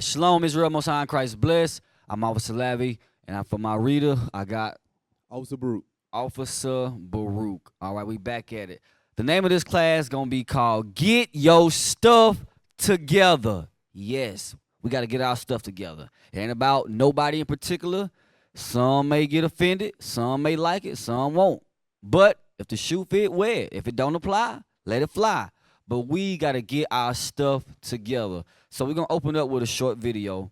Shalom, Israel, Most High in Christ bless. I'm Officer Lavi, and for my reader, I got Officer Baruch. Officer Baruch. All right, we back at it. The name of this class going to be called Get Your Stuff Together. Yes, we got to get our stuff together. It ain't about nobody in particular. Some may get offended. Some may like it. Some won't. But if the shoe fit, wear it. If it don't apply, let it fly. But we got to get our stuff together. So we're going to open up with a short video,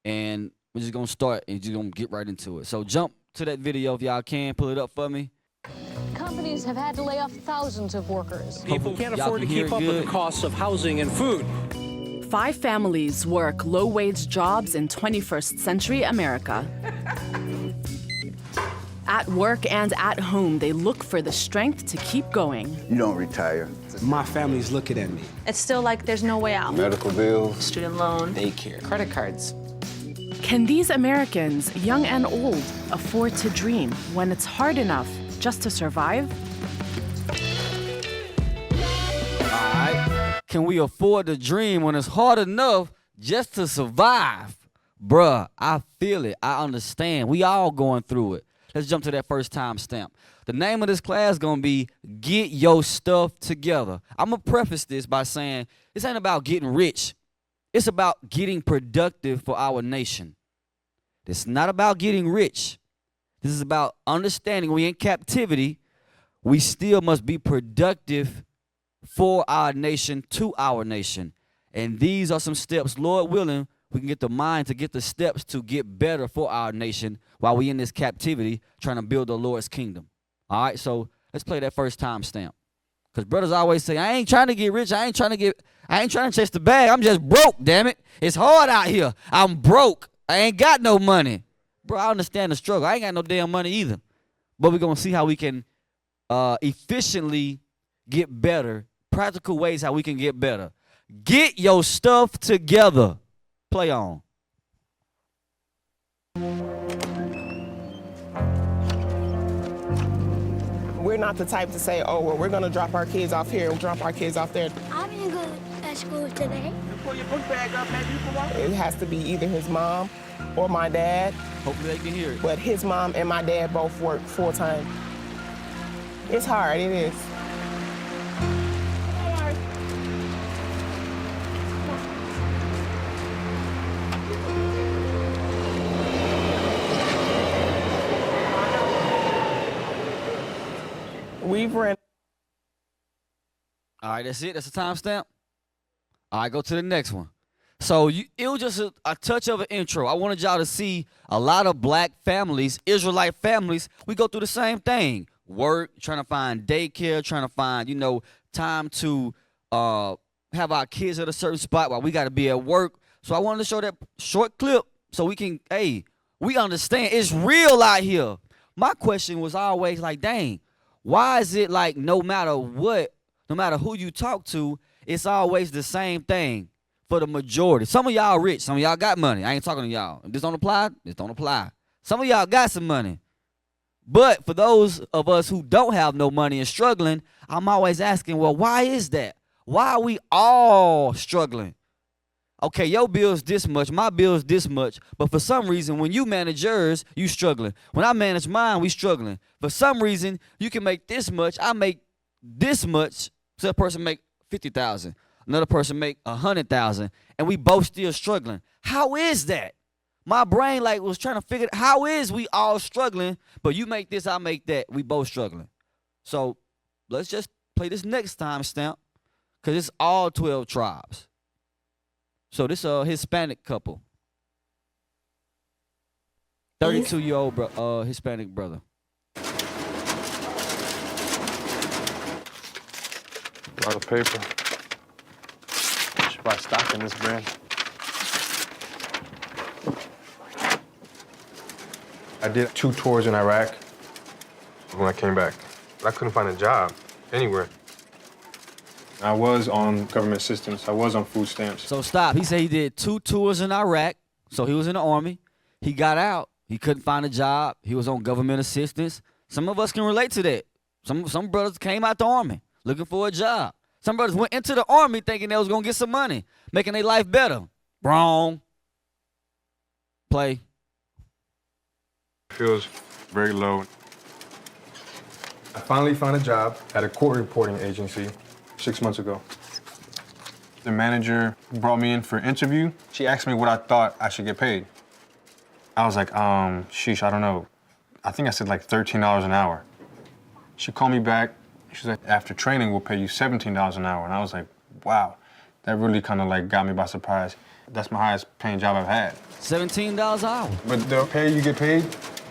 and we're just going to start and just going to get right into it. So jump to that video if y'all can. Pull it up for me. Companies have had to lay off thousands of workers. People can't afford to keep up with the costs of housing and food. 5 families work low-wage jobs in 21st century America. At work and at home, they look for the strength to keep going. You don't retire. My family's looking at me. It's still like there's no way out. Medical bills, Student loan, Daycare, credit cards. Can these Americans, young and old, afford to dream when it's hard enough just to survive? All right. Can we afford to dream when it's hard enough just to survive? Bruh, I feel it. I understand. We all going through it. Let's jump to that first time stamp. The name of this class going to be Get Your Stuff Together. I'm going to preface this by saying this ain't about getting rich. It's about getting productive for our nation. It's not about getting rich. This is about understanding we in captivity. We still must be productive for our nation, to our nation. And these are some steps, Lord willing, we can get the mind to get the steps to get better for our nation while we in this captivity trying to build the Lord's kingdom. All right, so let's play that first time stamp. Because brothers always say, I ain't trying to get rich. I ain't trying to chase the bag. I'm just broke, damn it. It's hard out here. I'm broke. I ain't got no money. Bro, I understand the struggle. I ain't got no damn money either. But we're going to see how we can efficiently get better, practical ways how we can get better. Get your stuff together. Play on. We're not the type to say, oh, well, we're going to drop our kids off here and drop our kids off there. I'm going to go to school today. You pull your book bag up, maybe you can walk. It has to be either his mom or my dad. Hopefully they can hear it. But his mom and my dad both work full-time. It's hard, it is. We've ran. All right, that's it. That's the timestamp. All right, go to the next one. So it was just a touch of an intro. I wanted y'all to see a lot of black families, Israelite families. We go through the same thing. Work, trying to find daycare, trying to find, time to have our kids at a certain spot while we got to be at work. So I wanted to show that short clip so we can, we understand. It's real out here. My question was always like, dang, why is it like no matter what, no matter who you talk to, it's always the same thing for the majority? Some of y'all rich. Some of y'all got money. I ain't talking to y'all. If this don't apply, this don't apply. Some of y'all got some money. But for those of us who don't have no money and struggling, I'm always asking, well, why is that? Why are we all struggling? Okay, your bill's this much, my bill's this much, but for some reason, when you manage yours, you struggling. When I manage mine, we struggling. For some reason, you can make this much, I make this much, so a person make 50,000, another person make 100,000, and we both still struggling. How is that? My brain was trying to figure out, how is we all struggling, but you make this, I make that, we both struggling. So let's just play this next time stamp, because it's all 12 tribes. So this Hispanic couple, 32-year-old Hispanic brother. A lot of paper. Should buy stock in this brand. I did 2 tours in Iraq when I came back. But I couldn't find a job anywhere. I was on government assistance. I was on food stamps. So stop. He said he did 2 tours in Iraq. So he was in the army. He got out. He couldn't find a job. He was on government assistance. Some of us can relate to that. Some brothers came out the army looking for a job. Some brothers went into the army thinking they was going to get some money, making their life better. Wrong. Play. Feels very low. I finally found a job at a court reporting agency 6 months ago. The manager brought me in for an interview. She asked me what I thought I should get paid. I was like, sheesh, I don't know. I think I said like $13 an hour. She called me back. She's like, after training, we'll pay you $17 an hour. And I was like, wow, that really kind of like got me by surprise. That's my highest paying job I've had. $17 an hour. But the pay you get paid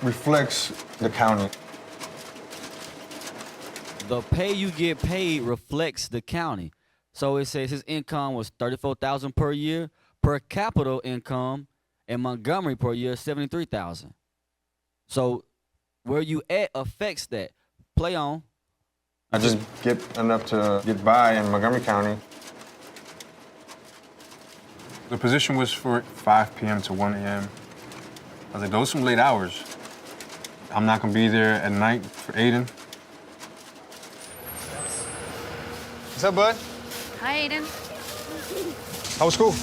reflects the county. The pay you get paid reflects the county. So it says his income was $34,000 per year. Per capita income in Montgomery per year, $73,000. So where you at affects that. Play on. I just get enough to get by in Montgomery County. The position was for 5 p.m. to 1 a.m. I was like, those are some late hours. I'm not gonna be there at night for Aiden. What's up, bud? Hi, Aiden. How was school?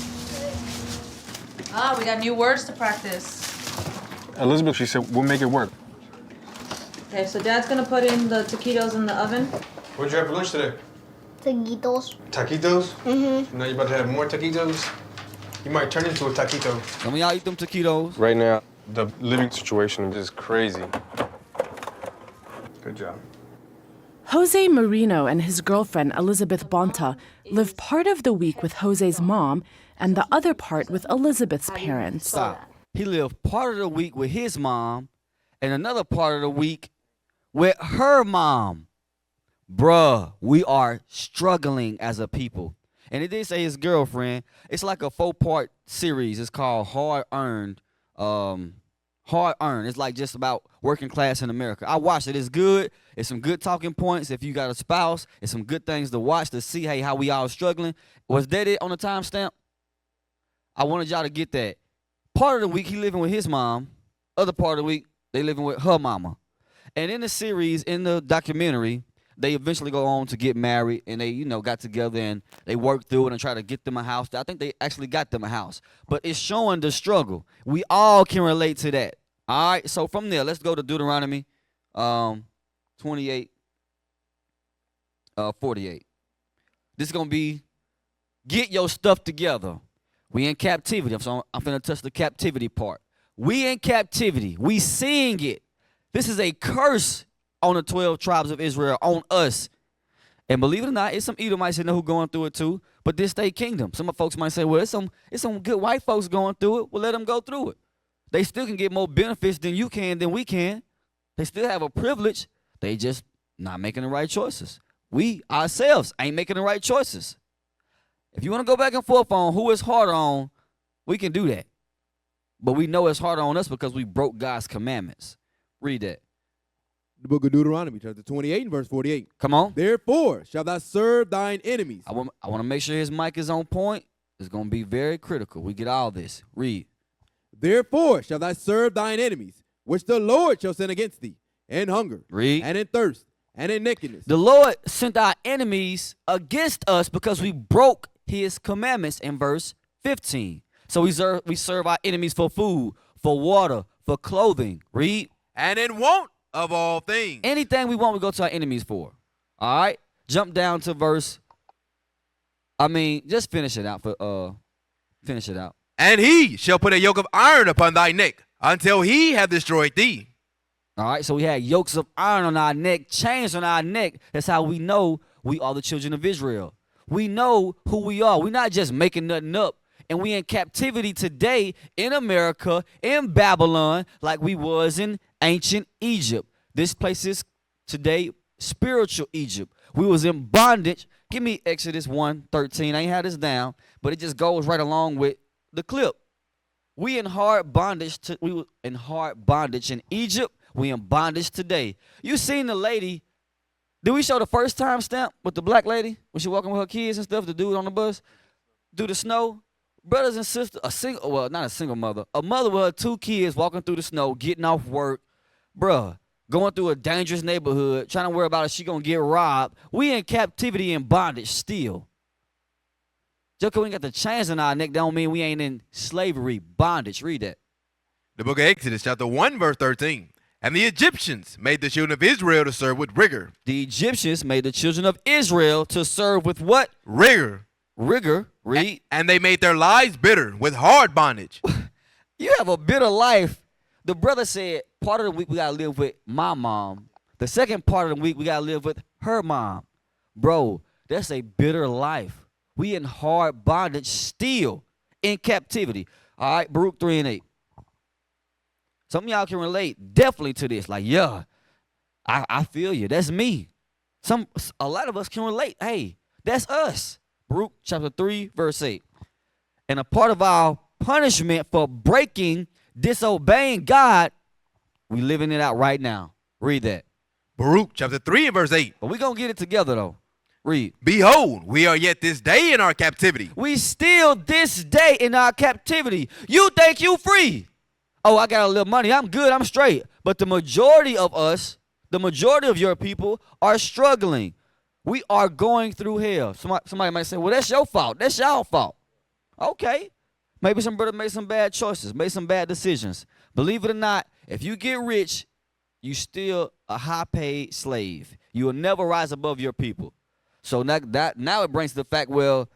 Ah, we got new words to practice. Elizabeth, she said, we'll make it work. Okay, so Dad's gonna put in the taquitos in the oven. What'd you have for lunch today? Taquitos. Taquitos? Mm-hmm. Now you're about to have more taquitos? You might turn into a taquito. Some of y'all eat them taquitos. Right now, the living situation is crazy. Good job. Jose Marino and his girlfriend Elizabeth Bonta live part of the week with Jose's mom and the other part with Elizabeth's parents. Stop. He lived part of the week with his mom and another part of the week with her mom. Bruh, we are struggling as a people. And it did say his girlfriend. It's like a 4-part series. It's called Hard Earned. Hard Earned. It's like just about working class in America. I watched it. It's good. It's some good talking points. If you got a spouse, it's some good things to watch to see, hey, how we all struggling. Was that it on the timestamp? I wanted y'all to get that. Part of the week, he living with his mom. Other part of the week, they living with her mama. And in the series, in the documentary, they eventually go on to get married, and they, got together and they worked through it and try to get them a house. I think they actually got them a house. But it's showing the struggle. We all can relate to that. All right, so from there, let's go to Deuteronomy 28, 48. This is going to be, get your stuff together. We in captivity. So I'm finna touch the captivity part. We in captivity. We seeing it. This is a curse on the 12 tribes of Israel, on us. And believe it or not, it's some Edomites in there who going through it too, but this state kingdom. Some folks might say, well, it's some good white folks going through it. Well, let them go through it. They still can get more benefits than you can, than we can. They still have a privilege. They just not making the right choices. We ourselves ain't making the right choices. If you want to go back and forth on who is harder on, we can do that. But we know it's harder on us because we broke God's commandments. Read that. The book of Deuteronomy, chapter 28 and verse 48. Come on. Therefore shalt thou serve thine enemies. I want to make sure his mic is on point. It's going to be very critical. We get all this. Read. Therefore shalt thou serve thine enemies, which the Lord shall send against thee, in hunger, Read. and in thirst, and in nakedness. The Lord sent our enemies against us because we broke his commandments in verse 15. So we serve our enemies for food, for water, for clothing. Read. And in want of all things. Anything we want, we go to our enemies for. All right? Jump down to just finish it out. Finish it out. And he shall put a yoke of iron upon thy neck, until he have destroyed thee. All right, so we had yokes of iron on our neck, chains on our neck. That's how we know we are the children of Israel. We know who we are. We're not just making nothing up. And we in captivity today in America, in Babylon, like we was in ancient Egypt. This place is today spiritual Egypt. We was in bondage. Give me Exodus 1:13. I ain't had this down, but it just goes right along with the clip. We in hard bondage. We were in hard bondage in Egypt. We in bondage today. You seen the lady? Did we show the first time stamp with the black lady when she walking with her kids and stuff? The dude on the bus through the snow. Brothers and sisters, not a single mother, a mother with her 2 kids walking through the snow, getting off work, bruh, going through a dangerous neighborhood, trying to worry about if she gonna get robbed. We in captivity and bondage still. Just because we got the chains on our neck don't mean we ain't in slavery, bondage. Read that. The book of Exodus, chapter 1, verse 13. And the Egyptians made the children of Israel to serve with rigor. The Egyptians made the children of Israel to serve with what? Rigor. Rigor. Read. And they made their lives bitter with hard bondage. You have a bitter life. The brother said, part of the week we got to live with my mom. The second part of the week we got to live with her mom. Bro, that's a bitter life. We in hard bondage still in captivity. All right, Baruch 3 and 8. Some of y'all can relate definitely to this. Like, yeah, I feel you. That's me. A lot of us can relate. Hey, that's us. Baruch chapter 3, verse 8. And a part of our punishment for disobeying God, we living it out right now. Read that. Baruch chapter 3 and verse 8. But we're going to get it together, though. Read. Behold, we are yet this day in our captivity. We still this day in our captivity. You think you free. Oh, I got a little money. I'm good. I'm straight. But the majority of us, the majority of your people are struggling. We are going through hell. Somebody might say, well, that's your fault. That's y'all fault. Okay. Maybe some brother made some bad choices, made some bad decisions. Believe it or not, if you get rich, you still a high-paid slave. You will never rise above your people. So now it brings the fact, well,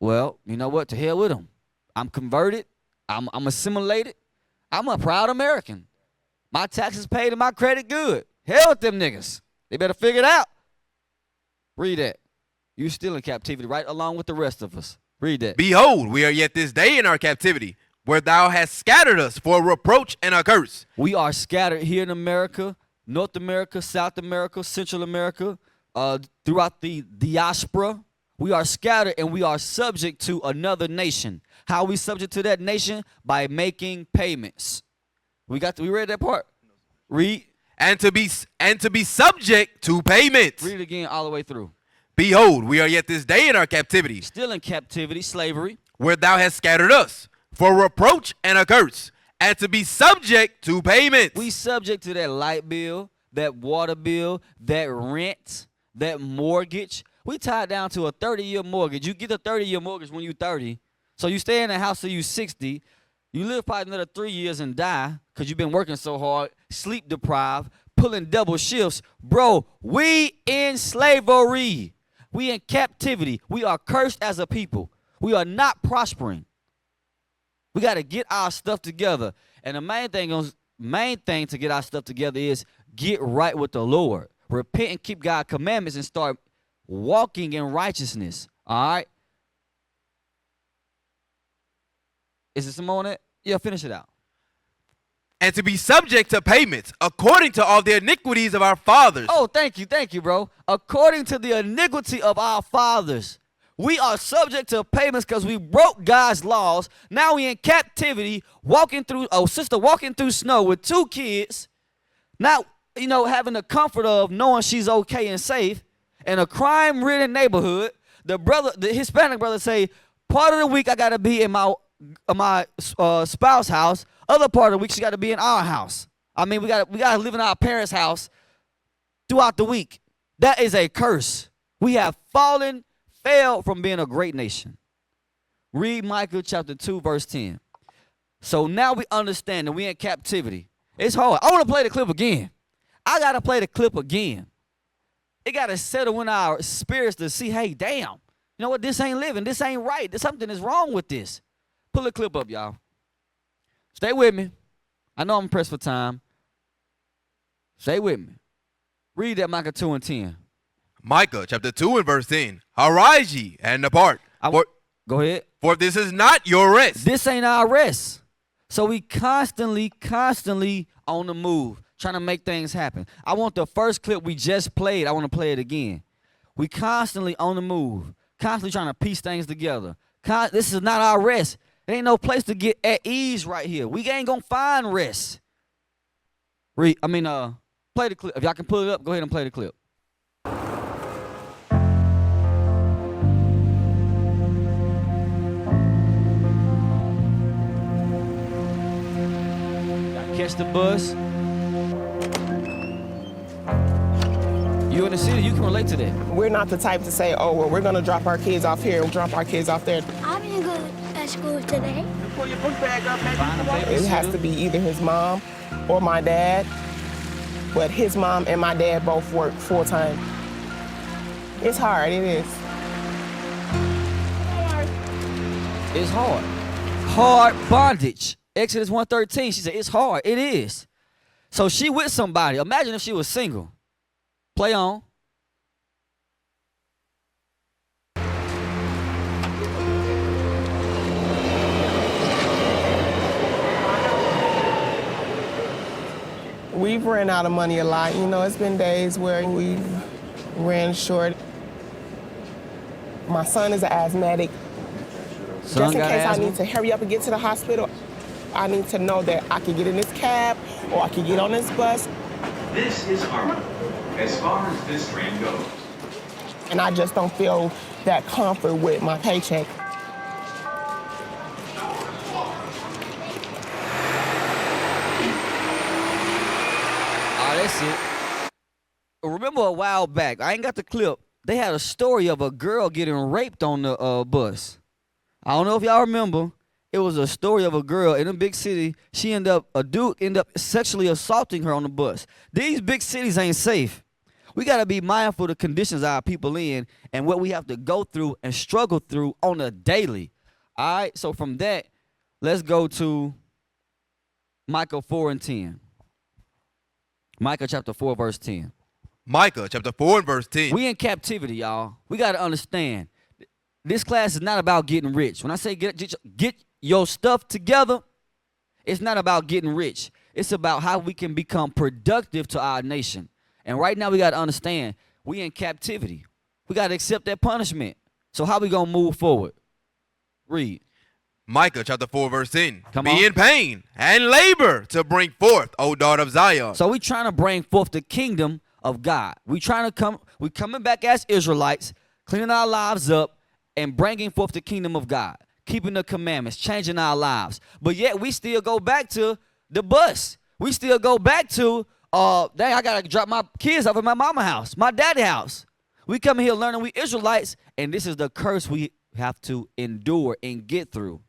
you know what? To hell with them. I'm converted. I'm assimilated. I'm a proud American. My taxes paid and my credit good. Hell with them niggas. They better figure it out. Read that. You still in captivity right along with the rest of us. Read that. Behold, we are yet this day in our captivity, where thou hast scattered us for a reproach and a curse. We are scattered here in America, North America, South America, Central America, throughout the diaspora. We are scattered and we are subject to another nation. How are we subject to that nation? By making payments. We read that part. Read. And to be subject to payments. Read it again all the way through. Behold, we are yet this day in our captivity. Still in captivity, slavery. Where thou hast scattered us for reproach and a curse, and to be subject to payments. We subject to that light bill, that water bill, that rent, that mortgage. We tied down to a 30-year mortgage. You get a 30-year mortgage when you're 30. So you stay in the house till you're 60. You live probably another 3 years and die because you've been working so hard, sleep deprived, pulling double shifts. Bro, we in slavery. We in captivity. We are cursed as a people. We are not prospering. We got to get our stuff together. And the main thing to get our stuff together is get right with the Lord. Repent and keep God's commandments and start walking in righteousness. All right? Is there some more on it? Yeah, finish it out. And to be subject to payments according to all the iniquities of our fathers. Oh, thank you, bro. According to the iniquity of our fathers. We are subject to payments because we broke God's laws. Now we in captivity, walking through snow with 2 kids. Not, having the comfort of knowing she's okay and safe. In a crime-ridden neighborhood, the Hispanic brother say, part of the week I got to be in my spouse's house. Other part of the week she got to be in our house. I mean, we got to live in our parents' house throughout the week. That is a curse. We have failed from being a great nation. Read Micah chapter 2, verse 10. So now we understand that we in captivity. It's hard. I want to play the clip again. I got to play the clip again. It got to settle in our spirits to see, hey, damn, you know what? This ain't living. This ain't right. Something is wrong with this. Pull the clip up, y'all. Stay with me. I know I'm pressed for time. Stay with me. Read that Micah 2 and 10. Micah chapter 2 and verse 10. Arise ye and depart. Go ahead. For this is not your rest. This ain't our rest. So we constantly on the move, trying to make things happen. I want the first clip we just played. I want to play it again. We constantly on the move, constantly trying to piece things together. This is not our rest. There ain't no place to get at ease right here. We ain't gonna find rest. Play the clip. If y'all can pull it up, go ahead and play the clip. Gotta catch the bus. You in the city, you can relate to that. We're not the type to say, oh, well, we're gonna drop our kids off here and drop our kids off there. I've been good at at school today? It has to be either his mom or my dad, but his mom and my dad both work full-time. It's hard, it is. It's hard. Hard bondage. Exodus 1:13, she said, it's hard. It is. So she with somebody. Imagine if she was single. Play on. We've ran out of money a lot. You know, it's been days where we've ran short. My son is an asthmatic. Just in case I need to hurry up and get to the hospital, I need to know that I can get in this cab or I can get on this bus. This is Harmon, as far as this train goes. And I just don't feel that comfort with my paycheck. That's it. Remember a while back, I ain't got the clip, they had a story of a girl getting raped on the bus. I don't know if y'all remember. It was a story of a girl in a big city. A dude ended up sexually assaulting her on the bus. These big cities ain't safe. We got to be mindful of the conditions our people in and what we have to go through and struggle through on a daily. All right, so from that, let's go to Micah 4:10. Micah chapter 4, verse 10. Micah chapter 4 and verse 10. We in captivity, y'all. We got to understand. This class is not about getting rich. When I say get your stuff together, it's not about getting rich. It's about how we can become productive to our nation. And right now we got to understand, we in captivity. We got to accept that punishment. So how we going to move forward? Read. Micah chapter 4 verse 10. Come Be on. in pain and labor to bring forth, O daughter of Zion. So we trying to bring forth the kingdom of God. We coming back as Israelites, cleaning our lives up and bringing forth the kingdom of God, keeping the commandments, changing our lives. But yet we still go back to the bus. We still go back to, dang, I got to drop my kids off at my mama house, my daddy house. We come here learning we Israelites, and this is the curse we have to endure and get through.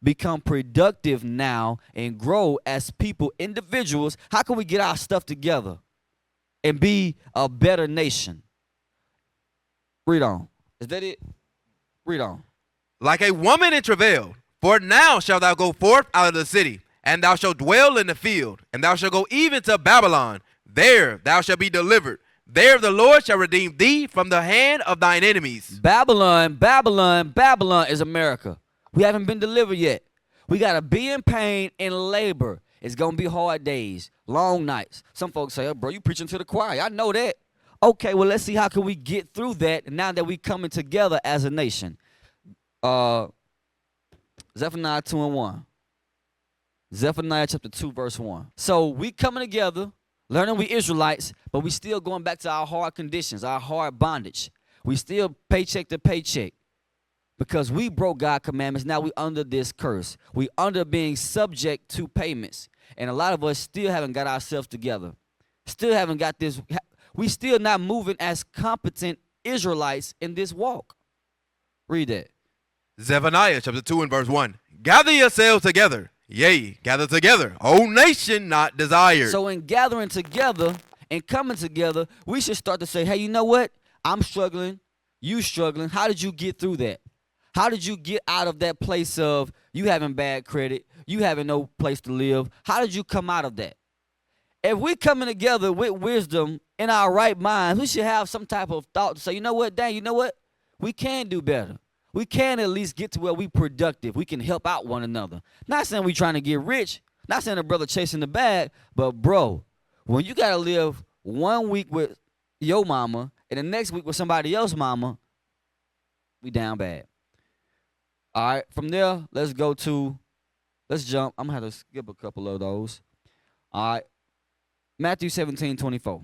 Become productive now and grow as people, individuals. How can we get our stuff together and be a better nation? Read on. Is that it? Read on. Like a woman in travail, for now shalt thou go forth out of the city, and thou shalt dwell in the field, and thou shalt go even to Babylon. There thou shalt be delivered. There the Lord shall redeem thee from the hand of thine enemies. Babylon, Babylon, Babylon is America. We haven't been delivered yet. We got to be in pain and labor. It's going to be hard days, long nights. Some folks say, oh, bro, you preaching to the choir. I know that. Okay, well, let's see how can we get through that now that we coming together as a nation. Zephaniah 2 and 1. Zephaniah chapter 2, verse 1. So we coming together, learning we Israelites, but we still going back to our hard conditions, our hard bondage. We still paycheck to paycheck. Because we broke God's commandments, now we under this curse. We under being subject to payments. And a lot of us still haven't got ourselves together. Still haven't got this. We still not moving as competent Israelites in this walk. Read that. Zephaniah chapter 2 and verse 1. Gather yourselves together. Yea, gather together, O nation not desired. So in gathering together and coming together, we should start to say, hey, you know what? I'm struggling. You struggling. How did you get through that? How did you get out of that place of you having bad credit, you having no place to live? How did you come out of that? If we coming together with wisdom in our right minds, we should have some type of thought to say, you know what, dang, you know what? We can do better. We can at least get to where we productive. We can help out one another. Not saying we trying to get rich. Not saying a brother chasing the bag. But, bro, when you got to live 1 week with your mama and the next week with somebody else's mama, we down bad. All right, from there, let's jump. I'm going to have to skip a couple of those. All right, Matthew 17:24.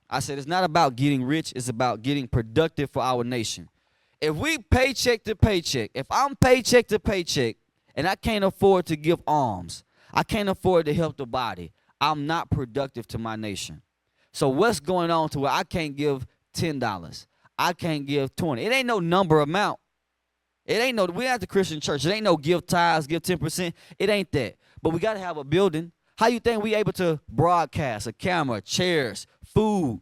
I said it's not about getting rich. It's about getting productive for our nation. If we paycheck to paycheck, if I'm paycheck to paycheck and I can't afford to give alms, I can't afford to help the body, I'm not productive to my nation. So what's going on to where I can't give $10? I can't give $20. It ain't no number amount. It ain't no, we at the Christian church. It ain't no give tithes, give 10%. It ain't that. But we got to have a building. How you think we able to broadcast? A camera, chairs, food,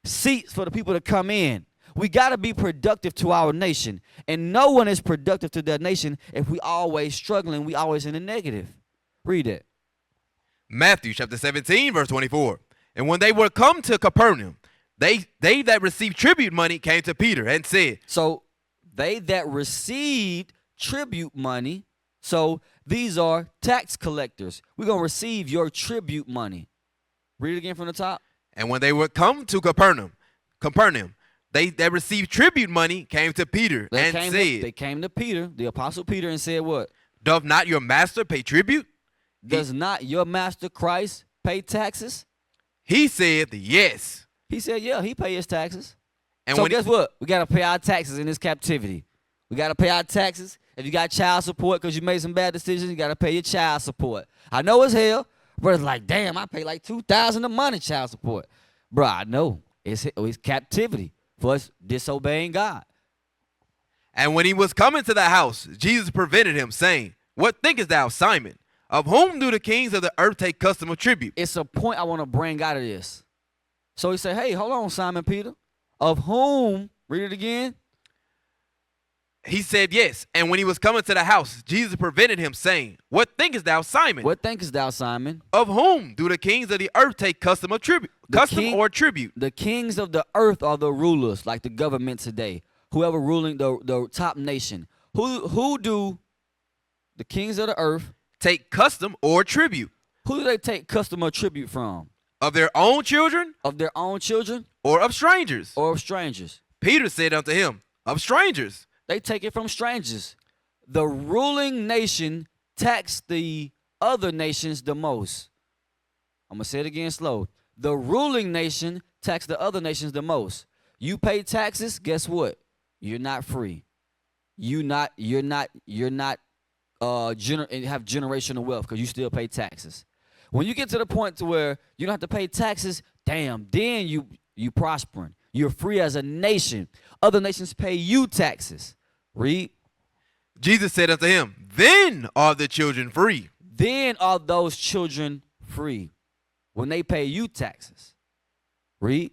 seats for the people to come in. We got to be productive to our nation. And no one is productive to their nation if we always struggling, we always in the negative. Read it. Matthew chapter 17, verse 24. And when they were come to Capernaum, they that received tribute money came to Peter and said. So they that received tribute money, so these are tax collectors. We're going to receive your tribute money. Read it again from the top. And when they were come to Capernaum, they that received tribute money came to Peter and said. They came to Peter, the apostle Peter, and said what? Doth not your master pay tribute? Does not your master Christ pay taxes? He said yes. He said, yeah, he pays his taxes. And so guess what? We got to pay our taxes in this captivity. We got to pay our taxes. If you got child support because you made some bad decisions, you got to pay your child support. I know it's hell, but it's like, damn, I pay like $2,000 a month in child support. Bro, I know. It's captivity for us disobeying God. And when he was coming to the house, Jesus prevented him, saying, What thinkest thou, Simon? Of whom do the kings of the earth take custom of tribute? It's a point I want to bring out of this. So he said, hey, hold on, Simon Peter. Of whom, read it again. He said yes. And when he was coming to the house, Jesus prevented him, saying, What thinkest thou, Simon? What thinkest thou, Simon? Of whom do the kings of the earth take custom of tribute? Or tribute? The kings of the earth are the rulers, like the government today. Whoever ruling the top nation. Who do the kings of the earth take custom or tribute? Who do they take custom or tribute from? Of their own children? Of their own children? Or of strangers? Or of strangers. Peter said unto him, Of strangers. They take it from strangers. The ruling nation tax the other nations the most. I'm going to say it again slow. The ruling nation tax the other nations the most. You pay taxes, guess what? You're not free. You're not have generational wealth because you still pay taxes. When you get to the point to where you don't have to pay taxes, damn, then you prospering. You're free as a nation. Other nations pay you taxes. Read. Jesus said unto him, Then are the children free. Then are those children free when they pay you taxes. Read.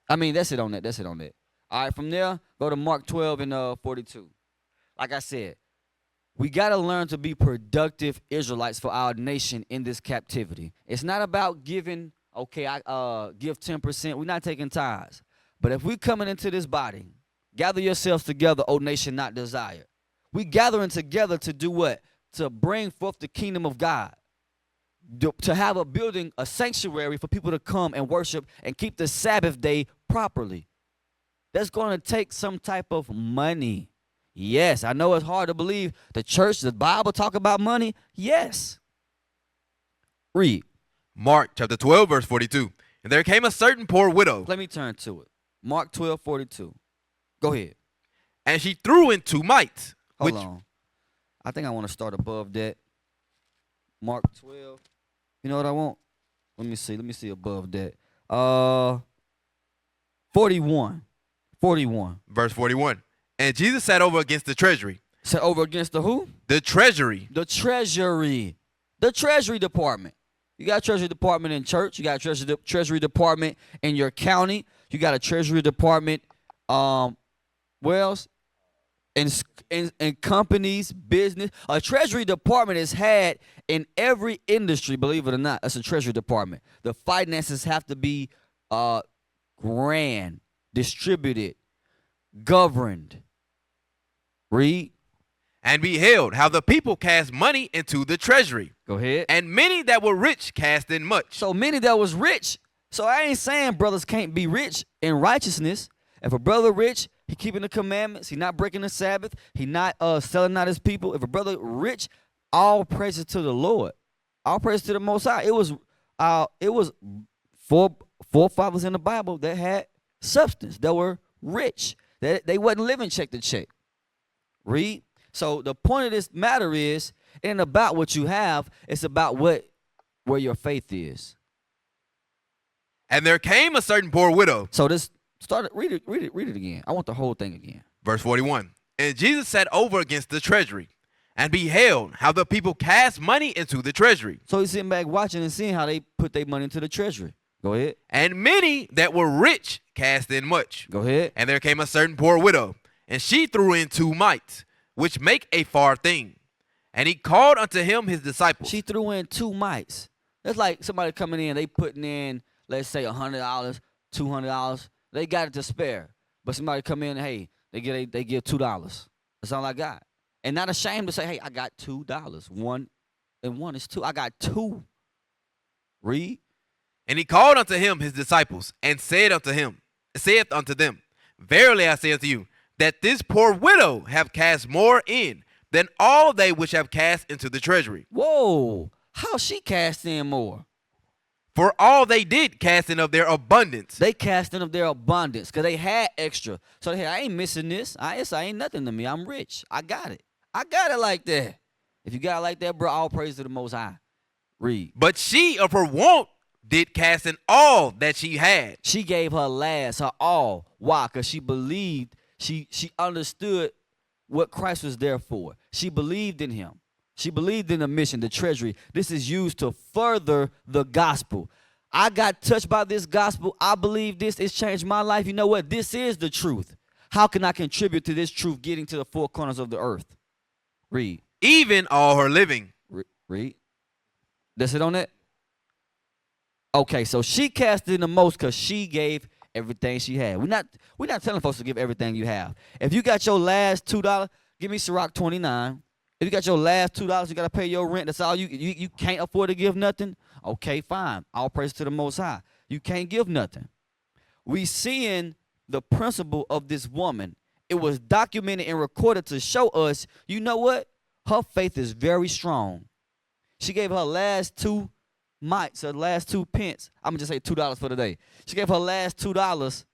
I mean, that's it on that. That's it on that. All right, from there, go to Mark 12 and 42. Like I said, we got to learn to be productive Israelites for our nation in this captivity. It's not about giving, okay, I give 10%. We're not taking tithes. But if we're coming into this body, gather yourselves together, O nation not desired. We gathering together to do what? To bring forth the kingdom of God. To have a building, a sanctuary for people to come and worship and keep the Sabbath day properly. That's going to take some type of money. Yes, I know it's hard to believe. The church, the Bible talk about money. Yes. Read. Mark chapter 12, verse 42. And there came a certain poor widow. Let me turn to it. Mark 12, 42. Go ahead. And she threw in 2 mites. Hold on. I think I want to start above that. Mark 12. You know what I want? Let me see above that. 41. 41. Verse 41. And Jesus sat over against the treasury. Sat over against the who? The treasury. The treasury. The treasury department. You got a treasury department in church. You got a treasury department in your county. You got a treasury department, where else? In companies, business. A treasury department is had in every industry, believe it or not. That's a treasury department. The finances have to be ran, distributed, governed. Read. And beheld how the people cast money into the treasury. Go ahead. And many that were rich cast in much. So many that was rich. So I ain't saying brothers can't be rich in righteousness. If a brother rich, he keeping the commandments, he not breaking the Sabbath, he not selling out his people. If a brother rich, all praises to the Lord. All praise to the Most High. It was forefathers in the Bible that had substance, that were rich. That they wasn't living check to check. Read. So the point of this matter is, it ain't about what you have, it's about where your faith is. And there came a certain poor widow. So this started, read it again. I want the whole thing again. Verse 41. And Jesus sat over against the treasury and beheld how the people cast money into the treasury. So he's sitting back watching and seeing how they put their money into the treasury. Go ahead. And many that were rich cast in much. Go ahead. And there came a certain poor widow, and she threw in 2 mites, which make a far thing. And he called unto him his disciples. She threw in 2 mites. That's like somebody coming in, they putting in, let's say, $100, $200. They got it to spare. But somebody come in, hey, they give $2. That's all I got. And not ashamed to say, hey, I got $2. 1 and 1 is 2. I got 2. Read. And he called unto him his disciples, and saith unto them, Verily I say unto you, that this poor widow have cast more in than all they which have cast into the treasury. Whoa. How she cast in more? For all they did cast in of their abundance. They cast in of their abundance because they had extra. So hey, I ain't missing this. I ain't nothing to me. I'm rich. I got it. I got it like that. If you got it like that, bro, all praise to the Most High. Read. But she of her want did cast in all that she had. She gave her last, her all. Why? Because she believed, she understood what Christ was there for. She believed in him. She believed in the mission, the treasury. This is used to further the gospel. I got touched by this gospel. I believe this. It's changed my life. You know what? This is the truth. How can I contribute to this truth getting to the 4 corners of the earth? Read. Even all her living. Read. That's it on that? Okay, so she cast in the most because she gave everything she had. We're not telling folks to give everything you have. If you got your last $2, give me Ciroc 29. If you got your last $2, you got to pay your rent. That's all you can't afford to give nothing. Okay, fine. All praise to the Most High. You can't give nothing. We seeing the principle of this woman. It was documented and recorded to show us, you know what? Her faith is very strong. She gave her last 2 mites, her last 2 pence. I'm going to just say $2 for the day. She gave her last $2,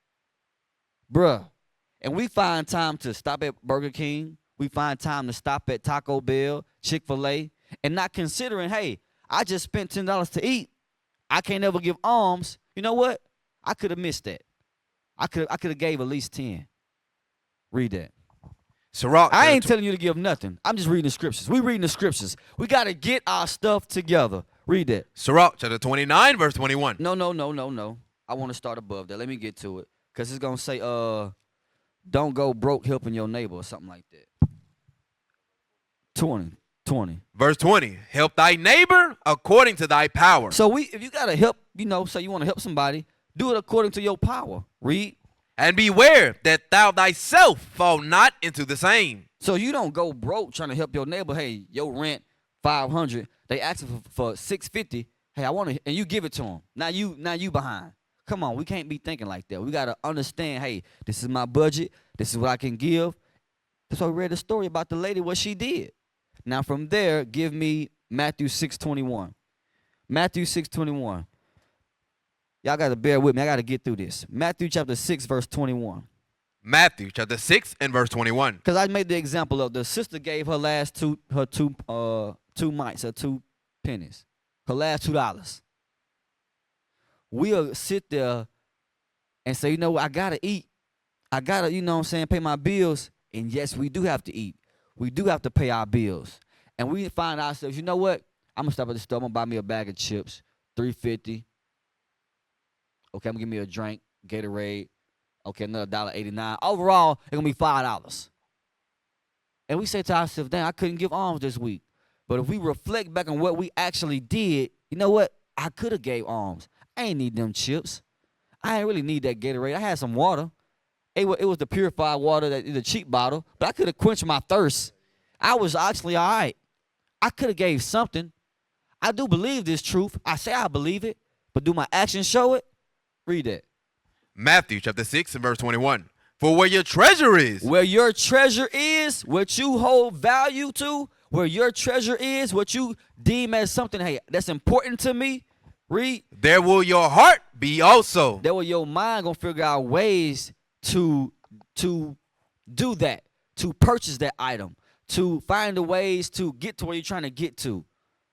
bruh. And we find time to stop at Burger King. We find time to stop at Taco Bell, Chick-fil-A, and not considering, hey, I just spent $10 to eat. I can't ever give alms. You know what? I could have missed that. I could have gave at least 10. Read that. Ciroc, I ain't telling you to give nothing. I'm just reading the scriptures. We reading the scriptures. We got to get our stuff together. Read that. Ciroc, chapter 29, verse 21. No. I want to start above that. Let me get to it. Because it's going to say, don't go broke helping your neighbor or something like that. 20. Verse 20. Help thy neighbor according to thy power. So if you got to help, say you want to help somebody, do it according to your power. Read. And beware that thou thyself fall not into the same. So you don't go broke trying to help your neighbor. Hey, your rent $500. They asking for $650. Hey, I want to, and you give it to them. Now you behind. Come on, we can't be thinking like that. We got to understand, hey, this is my budget. This is what I can give. That's why we read the story about the lady, what she did. Now from there, give me Matthew 6:21. Matthew 6:21. Y'all got to bear with me. I got to get through this. Matthew chapter 6, verse 21. Matthew chapter 6 and verse 21. Because I made the example of the sister gave her last two mites, her 2 pennies, her last $2. We'll sit there and say, you know what, I got to eat. I got to, pay my bills. And yes, we do have to eat. We do have to pay our bills. And we find ourselves, you know what, I'm going to stop at the store. I'm going to buy me a bag of chips, $3.50. Okay, I'm going to give me a drink, Gatorade. Okay, another $1.89. Overall, it's going to be $5. And we say to ourselves, dang, I couldn't give alms this week. But if we reflect back on what we actually did, you know what? I could have gave alms. I ain't need them chips. I ain't really need that Gatorade. I had some water. It was the purified water, the cheap bottle. But I could have quenched my thirst. I was actually all right. I could have gave something. I do believe this truth. I say I believe it. But do my actions show it? Read that. Matthew chapter 6 and verse 21. For where your treasure is. Where your treasure is, what you hold value to, where your treasure is, what you deem as something, hey, that's important to me. Read. There will your heart be also. There will your mind gonna figure out ways to do that, to purchase that item, to find the ways to get to where you're trying to get to.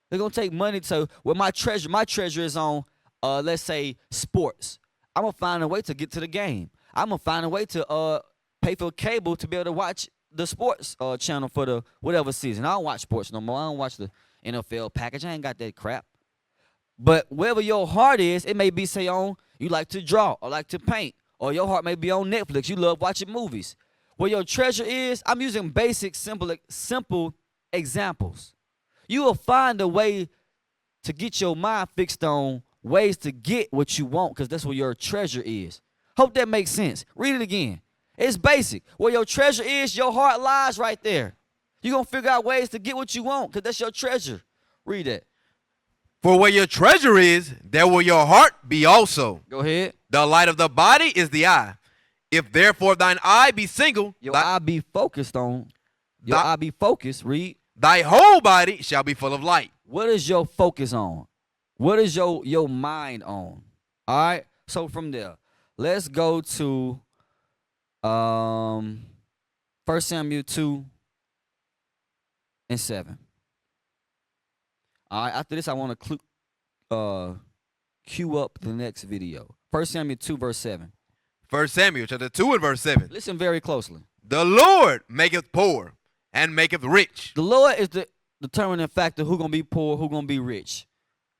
They're gonna take money to where my treasure is on, let's say, sports. I'm going to find a way to get to the game. I'm going to find a way to pay for cable to be able to watch the sports channel for the whatever season. I don't watch sports no more. I don't watch the NFL package. I ain't got that crap. But wherever your heart is, it may be, say, on you like to draw or like to paint, or your heart may be on Netflix. You love watching movies. Where your treasure is, I'm using basic, simple examples. You will find a way to get your mind fixed on ways to get what you want, because that's where your treasure is. Hope that makes sense. Read it again. It's basic. Where your treasure is, your heart lies right there. You're going to figure out ways to get what you want, because that's your treasure. Read that. For where your treasure is, there will your heart be also. Go ahead. The light of the body is the eye. If therefore thine eye be single, your eye be focused on. Your eye be focused. Read. Thy whole body shall be full of light. What is your focus on? What is your mind on? All right. So from there, let's go to 1 Samuel 2:7. All right. After this, I want to cue up the next video. 1 Samuel 2 verse 7. 1 Samuel chapter 2 and verse 7. Listen very closely. The Lord maketh poor and maketh rich. The Lord is the determining factor who gonna be poor, who gonna be rich.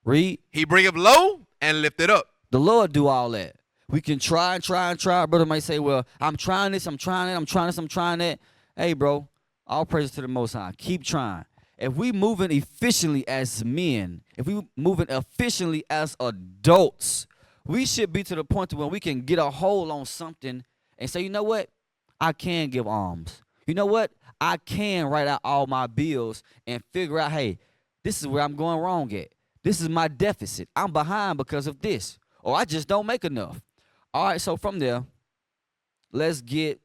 Read. He bringeth low and lifteth up. The Lord do all that. We can try and try and try. Our brother might say, well, I'm trying this, I'm trying that, I'm trying this, I'm trying that. Hey, bro, all praises to the Most High. Keep trying. If we moving efficiently as men, if we moving efficiently as adults, we should be to the point to where we can get a hold on something and say, you know what? I can give alms. You know what? I can write out all my bills and figure out, hey, this is where I'm going wrong at. This is my deficit. I'm behind because of this. Or I just don't make enough. All right, so from there, let's get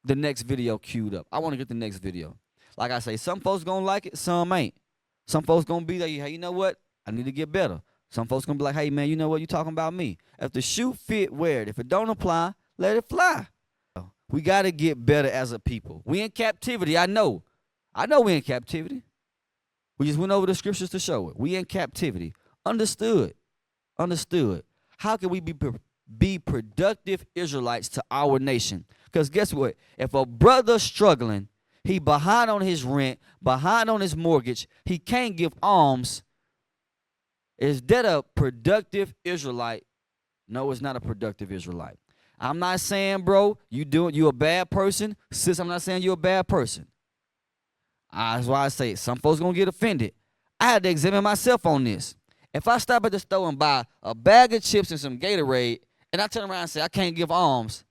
the next video queued up. I want to get the next video. Like I say, some folks going to like it, some ain't. Some folks going to be there, hey, you know what? I need to get better. Some folks going to be like, hey, man, you know what? You talking about me. If the shoe fit, wear it. If it don't apply, let it fly. We got to get better as a people. We in captivity, I know. I know we in captivity. We just went over the scriptures to show it. We in captivity. Understood. Understood. How can we be productive Israelites to our nation? Because guess what? If a brother struggling, he behind on his rent, behind on his mortgage, he can't give alms, is that a productive Israelite? No, it's not a productive Israelite. I'm not saying, bro, you a bad person. Sis, I'm not saying you're a bad person. That's why I say it. Some folks gonna get offended. I had to examine myself on this. If I stop at the store and buy a bag of chips and some Gatorade, and I turn around and say I can't give alms,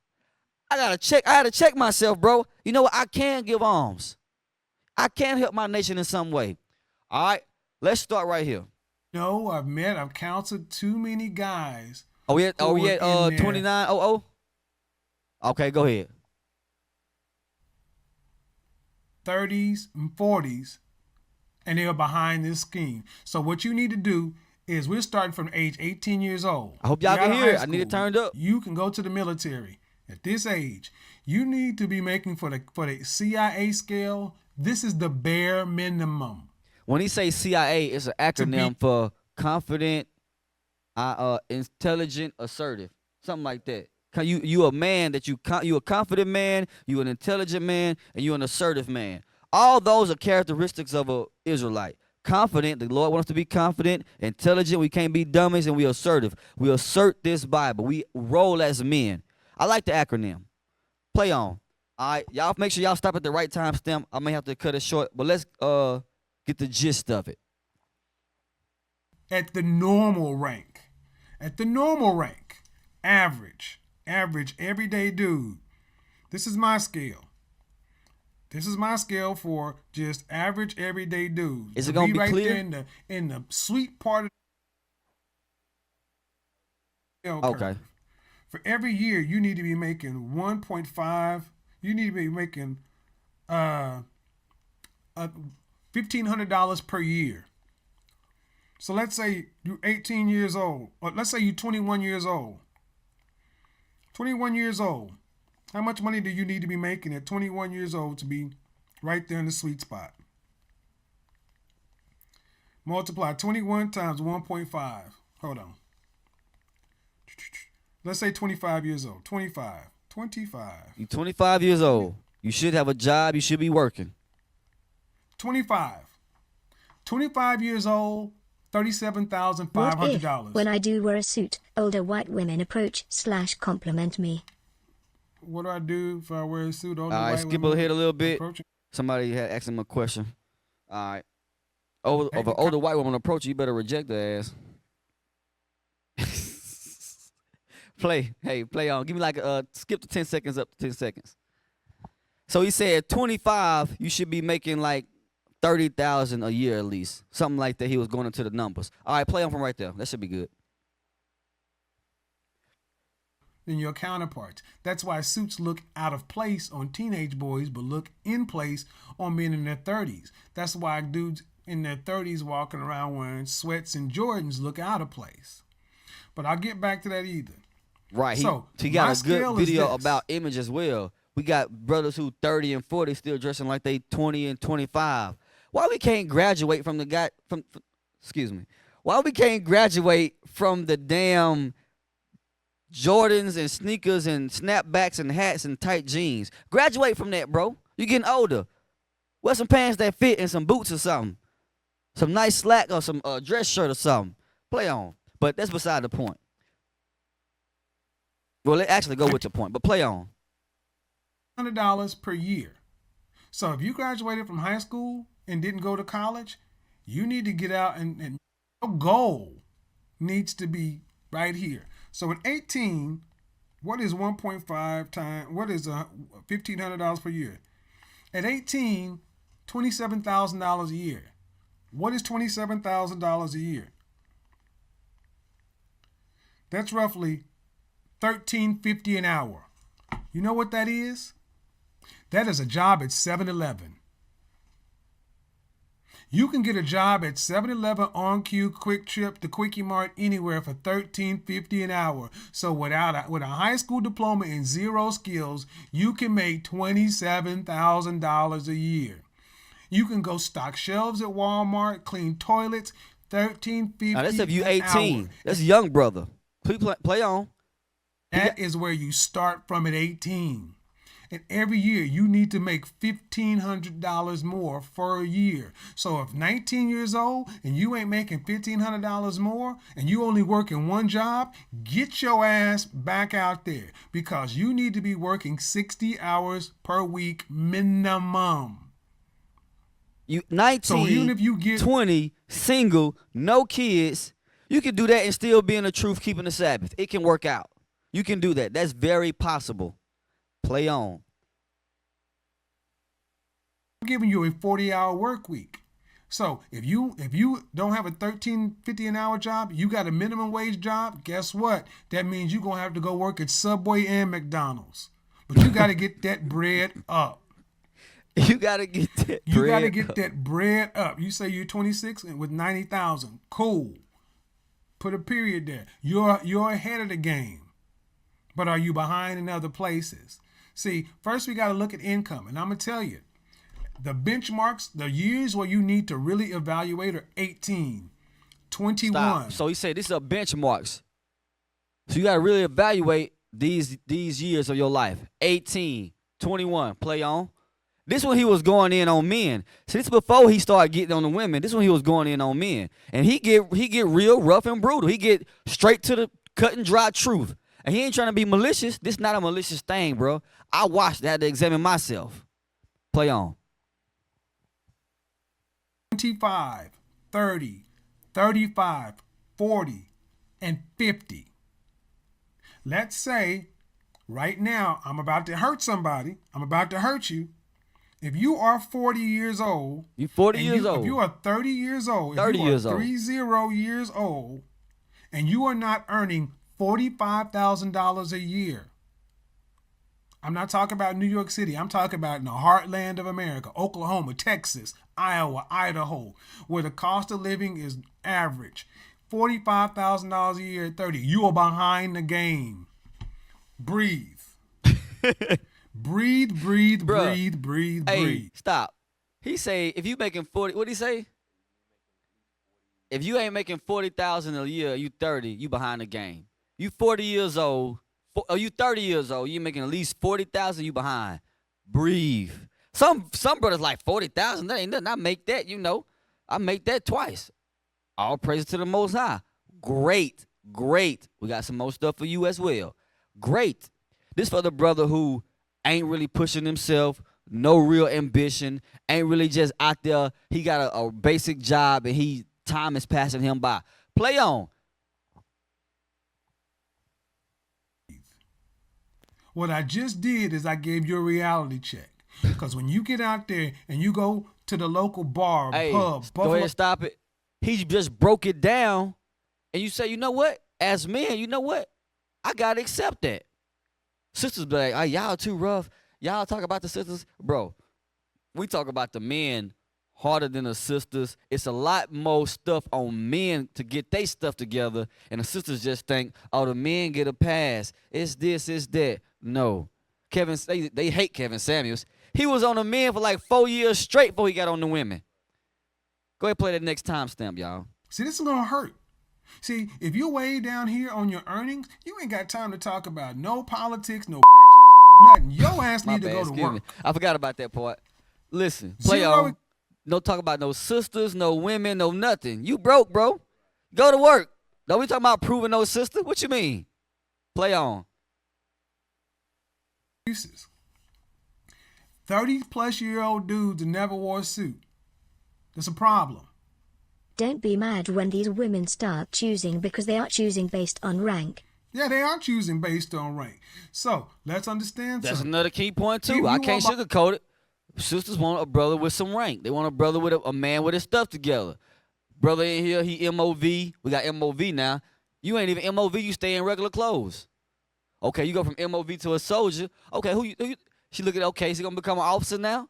I had to check myself, bro. You know what? I can give alms. I can help my nation in some way. All right, let's start right here. No, I've counseled too many guys. Oh, we at 2900? Okay, go ahead. 30s and 40s, and they are behind this scheme. So what you need to do is we're starting from age 18 years old. I hope y'all can hear it. I need it turned up. You can go to the military at this age. You need to be making for the CIA scale. This is the bare minimum. When he say CIA, it's an acronym for confident, intelligent, assertive, something like that. You a man that you a confident man, you an intelligent man, and you an assertive man. All those are characteristics of an Israelite. Confident, the Lord wants us to be confident. Intelligent, we can't be dummies, and we assertive. We assert this Bible. We roll as men. I like the acronym. Play on. All right, y'all make sure y'all stop at the right time stamp. I may have to cut it short, but let's get the gist of it. At the normal rank, average, everyday dude. This is my scale. This is my scale for just average, everyday dude. Is it gonna be right clear? There in the sweet part of the okay. Curve. For every year, you need to be making 1.5. You need to be making $1,500 per year. So let's say you're 18 years old, or let's say you're 21 years old. 21 years old. How much money do you need to be making at 21 years old to be right there in the sweet spot? Multiply 21 times 1.5. Hold on. Let's say 25 years old. 25. You're 25 years old. You should have a job. You should be working. 25. 25 years old, $37,500. When I do wear a suit, older white women approach / compliment me. What do I do if I wear a suit? All right, skip ahead a little bit. Somebody had asked him a question. All right. If an older white woman approach you, you better reject the ass. Play on. Give me like skip to 10 seconds up to 10 seconds. So he said 25, you should be making like 30,000 a year at least. Something like that. He was going into the numbers. All right, play on from right there. That should be good. Than your counterparts. That's why suits look out of place on teenage boys, but look in place on men in their 30s. That's why dudes in their 30s walking around wearing sweats and Jordans look out of place. But I'll get back to that either. Right. So he got a good video about image as well. We got brothers who 30 and 40 still dressing like they 20 and 25. Why we can't graduate from the guy from excuse me. Why we can't graduate from the damn Jordans and sneakers and snapbacks and hats and tight jeans? Graduate from that, bro. You getting older. Wear some pants that fit and some boots or something. Some nice slack or some dress shirt or something. Play on. But that's beside the point. Well, let's actually go with the point, but play on. $100 per year. So if you graduated from high school and didn't go to college, you need to get out and your goal needs to be right here. So at 18, what is 1.5 times, what is $1,500 per year? At 18, $27,000 a year. What is $27,000 a year? That's roughly $13.50 an hour. You know what that is? That is a job at 7-Eleven. You can get a job at 7-Eleven, On Q, Quick Trip, the Quickie Mart, anywhere for $13.50 an hour. So with a high school diploma and zero skills, you can make $27,000 a year. You can go stock shelves at Walmart, clean toilets, $13.50 now that's if you an 18. hour. That's a young brother. Please play on. That is where you start from at 18. And every year you need to make $1,500 more for a year. So if 19 years old and you ain't making $1,500 more and you only working one job, get your ass back out there because you need to be working 60 hours per week minimum. You 19, so even if you get 20, single, no kids, you can do that and still be in the truth, keeping the Sabbath. It can work out. You can do that. That's very possible. Play on. I'm giving you a 40-hour work week. So if you don't have a $13.50 an hour job, you got a minimum wage job, guess what? That means you're going to have to go work at Subway and McDonald's. But you got to get that bread up. You got to get that bread up. You got to get that bread up. You say you're 26 and with 90,000. Cool. Put a period there. You're ahead of the game. But are you behind in other places? See, first we got to look at income. And I'm going to tell you, the benchmarks, the years where you need to really evaluate are 18, 21. Stop. So he said this is benchmarks. So you got to really evaluate these years of your life. 18, 21, play on. This one he was going in on men. So this before he started getting on the women. This one he was going in on men. And he get real rough and brutal. He get straight to the cut and dry truth. And he ain't trying to be malicious. This not a malicious thing, bro. I watched that to examine myself. Play on. 25, 30, 35, 40, and 50. Let's say right now I'm about to hurt somebody. I'm about to hurt you. If you are 40 years old. You 40 years old. If you are 30 years old. 30 years old. 30 years old. And you are not earning $45,000 a year. I'm not talking about New York City. I'm talking about in the heartland of America, Oklahoma, Texas, Iowa, Idaho, where the cost of living is average. $45,000 a year at 30. You are behind the game. Breathe. breathe, Bruh, breathe. Hey, stop. He say if you making 40, what'd he say? If you ain't making 40,000 a year, you 30, you behind the game. You 40 years old, or you 30 years old, you making at least 40,000, you behind. Breathe. Some brothers like 40,000. That ain't nothing. I make that, I make that twice. All praise to the Most High. Great. We got some more stuff for you as well. Great. This for the brother who ain't really pushing himself, no real ambition, ain't really just out there. He got a basic job and time is passing him by. Play on. What I just did is I gave you a reality check. Because when you get out there and you go to the local bar, pub, go ahead, stop it. He just broke it down, and you say, you know what? As men, you know what? I gotta accept that. Sisters be like, y'all too rough. Y'all talk about the sisters, bro. We talk about the men harder than the sisters. It's a lot more stuff on men to get their stuff together, and the sisters just think, oh, the men get a pass. It's this, it's that. No, they hate Kevin Samuels. He was on the men for like 4 years straight before he got on the women. Go ahead, play that next timestamp, y'all. See, this is gonna hurt. See, if you're way down here on your earnings, you ain't got time to talk about no politics, no bitches, no nothing. Your ass need to go to work. I forgot about that part. Listen, play on. No talk about no sisters, no women, no nothing. You broke, bro. Go to work. Don't we talking about proving no sister? What you mean? Play on. 30-plus-year-old dudes that never wore a suit. That's a problem. Don't be mad when these women start choosing because they are choosing based on rank. Yeah, they are choosing based on rank. So, let's understand That's something. another key point, too. I can't sugarcoat it. Sisters want a brother with some rank. They want a brother with a man with his stuff together. Brother in here, he MOV. We got MOV now. You ain't even MOV. You stay in regular clothes. Okay, you go from MOV to a soldier. Okay, who you she look at, okay, is he going to become an officer now?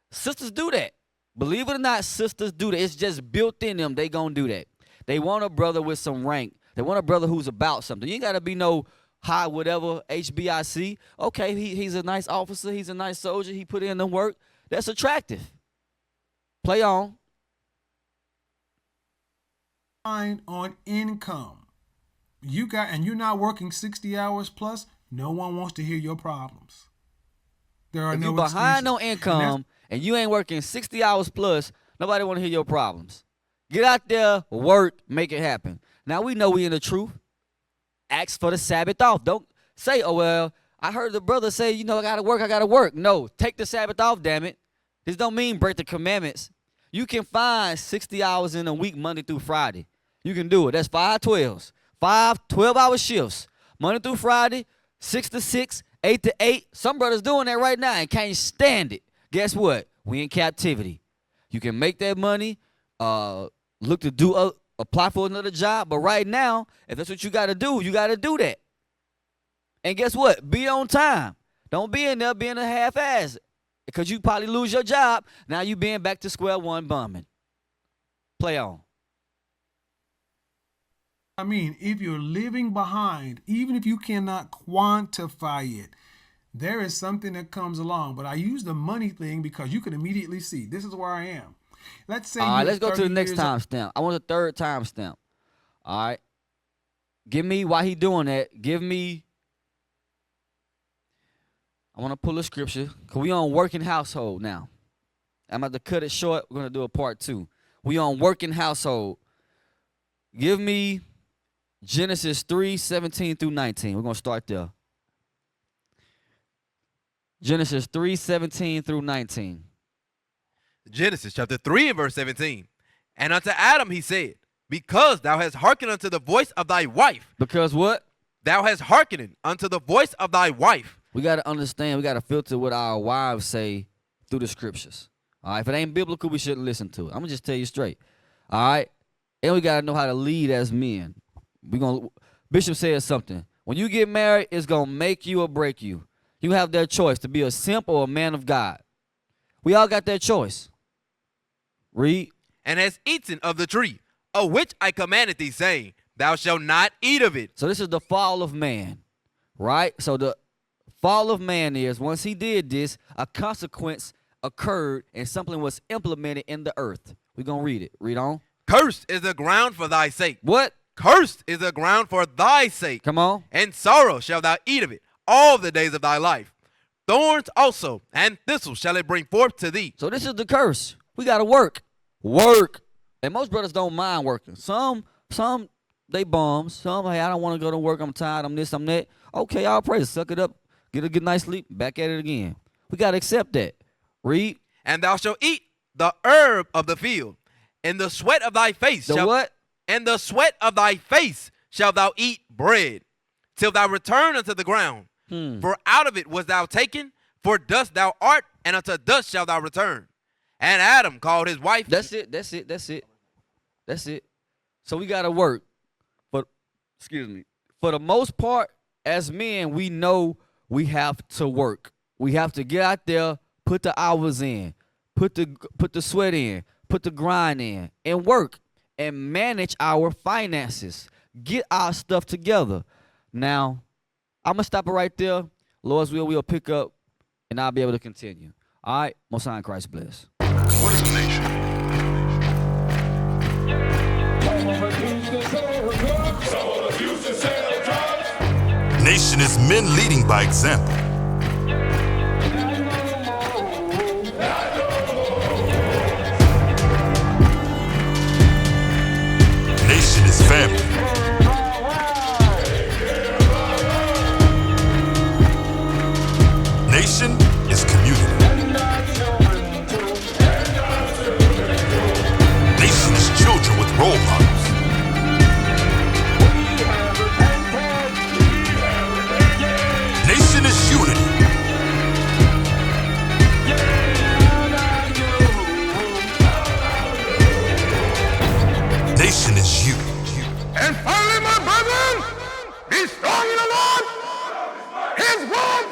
Sisters do that. Believe it or not, sisters do that. It's just built in them. They going to do that. They want a brother with some rank. They want a brother who's about something. You ain't got to be no high whatever, HBIC. Okay, he's a nice officer. He's a nice soldier. He put in the work. That's attractive. Play on. On income. And you're not working 60 hours plus, no one wants to hear your problems. There are if no you behind excuses. on income and you ain't working 60 hours plus, nobody want to hear your problems. Get out there, work, make it happen. Now we know we in the truth. Ask for the Sabbath off. Don't say, oh, well, I heard the brother say, I got to work. No, take the Sabbath off, damn it. This don't mean break the commandments. You can find 60 hours in a week, Monday through Friday. You can do it. That's 5 12s. 5 12-hour shifts. Monday through Friday, 6 to 6, 8 to 8. Some brothers doing that right now and can't stand it. Guess what? We in captivity. You can make that money, look to apply for another job. But right now, if that's what you got to do that. And guess what? Be on time. Don't be in there being a half-ass. Because you probably lose your job. Now you being back to square one bumming. Play on. I mean, if you're living behind, even if you cannot quantify it, there is something that comes along. But I use the money thing because you can immediately see. This is where I am. Let's say. All right, let's go to the next timestamp. I want the third timestamp. All right. Give me, while he doing that, I want to pull a scripture because we on working household now. I'm about to cut it short. We're going to do a part 2. We on working household. Give me Genesis 3:17 through 19. We're going to start there. Genesis 3:17 through 19. Genesis chapter 3 and verse 17. And unto Adam he said, because thou hast hearkened unto the voice of thy wife. Because what? Thou hast hearkened unto the voice of thy wife. We got to understand, we got to filter what our wives say through the scriptures. All right, if it ain't biblical, we shouldn't listen to it. I'm going to just tell you straight. All right? And we got to know how to lead as men. Bishop said something. When you get married, it's going to make you or break you. You have that choice to be a simp or a man of God. We all got that choice. Read. And hast eaten of the tree, of which I commanded thee, saying, thou shalt not eat of it. So this is the fall of man, right? So the fall of man is, once he did this, a consequence occurred and something was implemented in the earth. We're going to read it. Read on. Cursed is the ground for thy sake. What? Cursed is the ground for thy sake. Come on. And sorrow shalt thou eat of it all the days of thy life. Thorns also and thistles shall it bring forth to thee. So this is the curse. We got to work. Work. And most brothers don't mind working. Some they bums. Some, hey, I don't want to go to work. I'm tired. I'm this, I'm that. Okay, all praise. Suck it up. Get a good night's sleep. Back at it again. We got to accept that. Read. And thou shalt eat the herb of the field, and the sweat of thy face. What? And the sweat of thy face shalt thou eat bread, till thou return unto the ground. For out of it was thou taken, for dust thou art, and unto dust shalt thou return. And Adam called his wife. That's it. So we got to work. But, for the most part, as men, we know we have to work. We have to get out there, put the hours in, put the sweat in, put the grind in, and work and manage our finances. Get our stuff together. Now, I'm going to stop it right there. Lord's will, we'll pick up, and I'll be able to continue. All right? Most High in Christ bless. What is a nation? Nation is men leading by example. Nation is family. Nation is community. Nation is children with role models. Nation is unity. Nation is you. And finally, my brethren, be strong in the Lord. His word